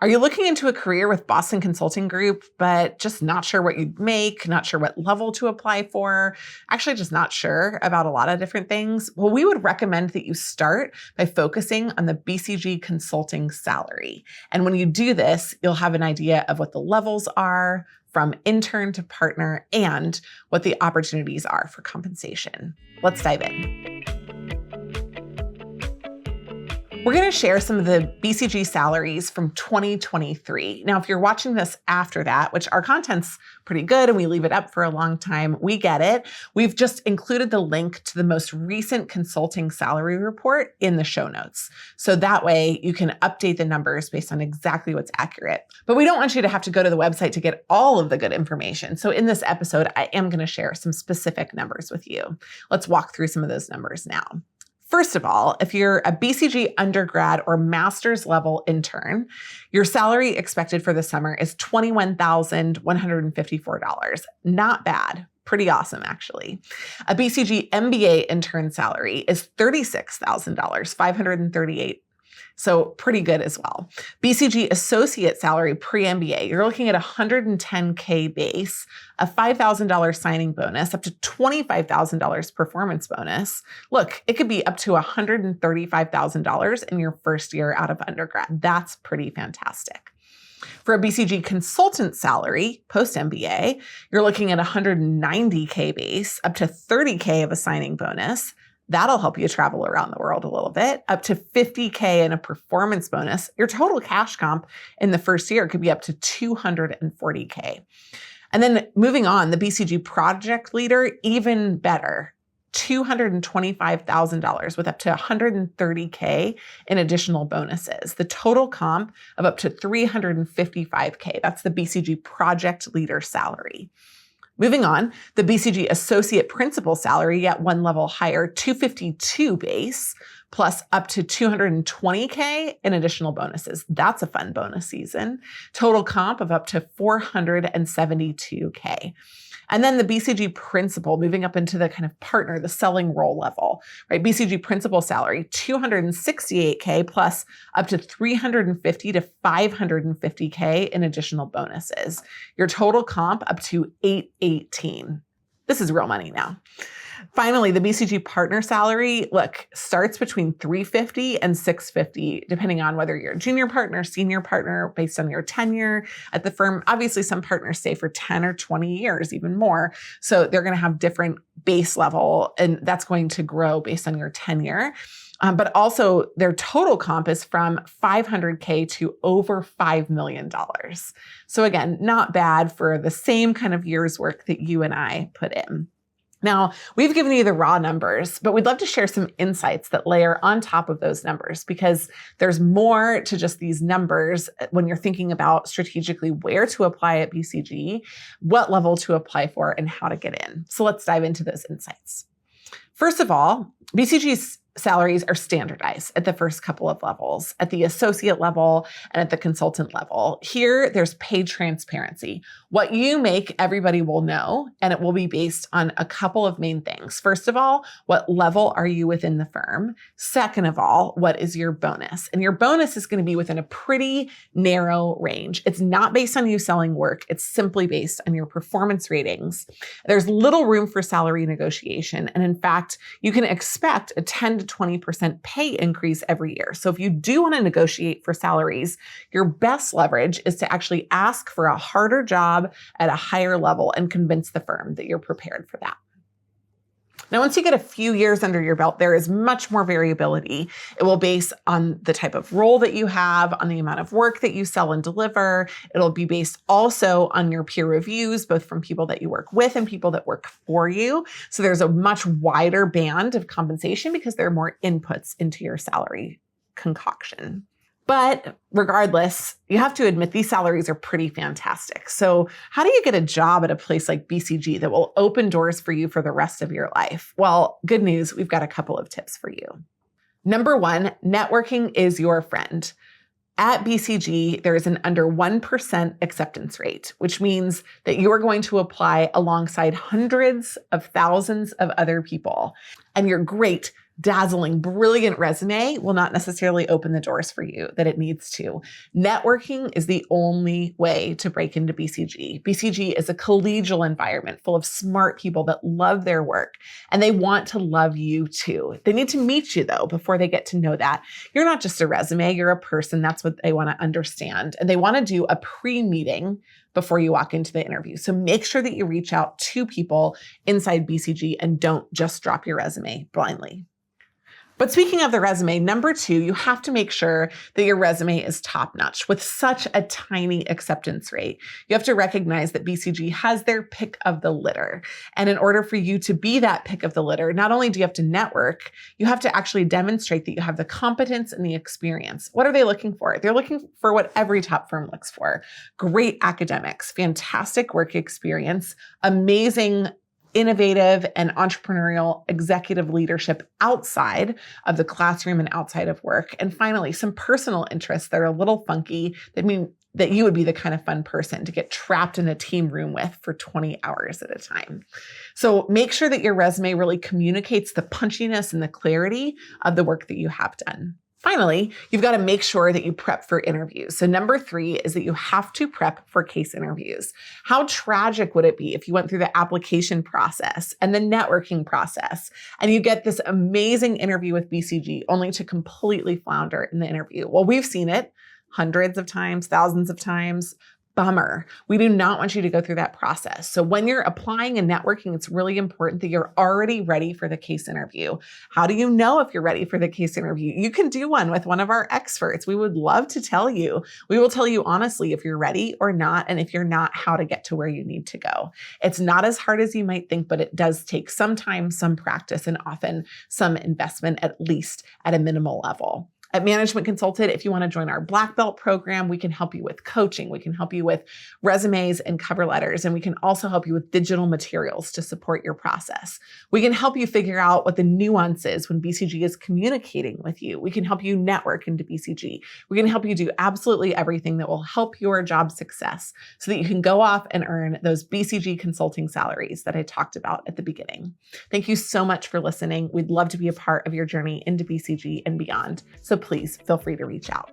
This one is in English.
Are you looking into a career with Boston Consulting Group, but just not sure what you'd make, not sure what level to apply for, actually just not sure about a lot of different things? Well, we would recommend that you start by focusing on the BCG consulting salary. And when you do this, you'll have an idea of what the levels are from intern to partner and what the opportunities are for compensation. Let's dive in. We're going to share some of the BCG salaries from 2023. Now, if you're watching this after that, which our content's pretty good and we leave it up for a long time, we get it. We've just included the link to the most recent consulting salary report in the show notes. So that way you can update the numbers based on exactly what's accurate. But we don't want you to have to go to the website to get all of the good information. So in this episode, I am going to share some specific numbers with you. Let's walk through some of those numbers now. First of all, if you're a BCG undergrad or master's level intern, your salary expected for the summer is $21,154. Not bad. Pretty awesome, actually. A BCG MBA intern salary is $36,000, $538. So pretty good as well. BCG associate salary pre-MBA, you're looking at $110K base, a $5,000 signing bonus, up to $25,000 performance bonus. Look, it could be up to $135,000 in your first year out of undergrad. That's pretty fantastic. For a BCG consultant salary, post-MBA, you're looking at $190K base, up to $30K of a signing bonus. That'll help you travel around the world a little bit, up to $50K in a performance bonus. Your total cash comp in the first year could be up to $240K. And then moving on, the BCG project leader, even better, $225,000 with up to $130K in additional bonuses. The total comp of up to $355K. That's the BCG project leader salary. Moving on, the BCG associate principal salary at one level higher, $252 base, plus up to $220K in additional bonuses. That's a fun bonus season. Total comp of up to $472K. And then the BCG principal, moving up into the kind of partner, the selling role level, right? BCG principal salary, $268K plus up to $350 to $550K in additional bonuses. Your total comp up to $818. This is real money now. Finally, the BCG partner salary, look, starts between $350 and $650, depending on whether you're a junior partner, senior partner, based on your tenure at the firm. Obviously, some partners stay for 10 or 20 years, even more. So they're going to have different base level, and that's going to grow based on your tenure. But also their total comp is from $500K to over $5 million. So again, not bad for the same kind of year's work that you and I put in. Now, we've given you the raw numbers, but we'd love to share some insights that layer on top of those numbers, because there's more to just these numbers when you're thinking about strategically where to apply at BCG, what level to apply for, and how to get in. So let's dive into those insights. First of all, BCG's salaries are standardized at the first couple of levels, at the associate level and at the consultant level. Here, there's pay transparency. What you make, everybody will know, and it will be based on a couple of main things. First of all, what level are you within the firm? Second of all, what is your bonus? And your bonus is going to be within a pretty narrow range. It's not based on you selling work. It's simply based on your performance ratings. There's little room for salary negotiation. And in fact, you can expect a 10 to 20% pay increase every year. So if you do want to negotiate for salaries, your best leverage is to actually ask for a harder job at a higher level and convince the firm that you're prepared for that. Now, once you get a few years under your belt, there is much more variability. It will base on the type of role that you have, on the amount of work that you sell and deliver. It'll be based also on your peer reviews, both from people that you work with and people that work for you. So there's a much wider band of compensation because there are more inputs into your salary concoction. But regardless, you have to admit these salaries are pretty fantastic. So how do you get a job at a place like BCG that will open doors for you for the rest of your life? Well, good news, we've got a couple of tips for you. Number one, networking is your friend. At BCG, there is an under 1% acceptance rate, which means that you are going to apply alongside hundreds of thousands of other people. And you're great dazzling, brilliant resume will not necessarily open the doors for you that it needs to. Networking is the only way to break into BCG. BCG is a collegial environment full of smart people that love their work, and they want to love you too. They need to meet you though before they get to know that. You're not just a resume, you're a person. That's what they want to understand. And they want to do a pre-meeting before you walk into the interview. So make sure that you reach out to people inside BCG and don't just drop your resume blindly. But speaking of the resume, number 2, you have to make sure that your resume is top-notch. With such a tiny acceptance rate, you have to recognize that BCG has their pick of the litter. And in order for you to be that pick of the litter, not only do you have to network, you have to actually demonstrate that you have the competence and the experience. What are they looking for? They're looking for what every top firm looks for. Great academics, fantastic work experience, amazing innovative and entrepreneurial executive leadership outside of the classroom and outside of work. And finally, some personal interests that are a little funky that mean that you would be the kind of fun person to get trapped in a team room with for 20 hours at a time. So make sure that your resume really communicates the punchiness and the clarity of the work that you have done. Finally, you've got to make sure that you prep for interviews. So number 3 is that you have to prep for case interviews. How tragic would it be if you went through the application process and the networking process and you get this amazing interview with BCG only to completely flounder in the interview? Well, we've seen it hundreds of times, thousands of times. Bummer. We do not want you to go through that process. So when you're applying and networking, it's really important that you're already ready for the case interview. How do you know if you're ready for the case interview? You can do one with one of our experts. We would love to tell you. We will tell you honestly if you're ready or not, and if you're not, how to get to where you need to go. It's not as hard as you might think, but it does take some time, some practice, and often some investment, at least at a minimal level. At Management Consulted, if you want to join our Black Belt program, we can help you with coaching. We can help you with resumes and cover letters, and we can also help you with digital materials to support your process. We can help you figure out what the nuance is when BCG is communicating with you. We can help you network into BCG. We can help you do absolutely everything that will help your job success so that you can go off and earn those BCG consulting salaries that I talked about at the beginning. Thank you so much for listening. We'd love to be a part of your journey into BCG and beyond. So please feel free to reach out.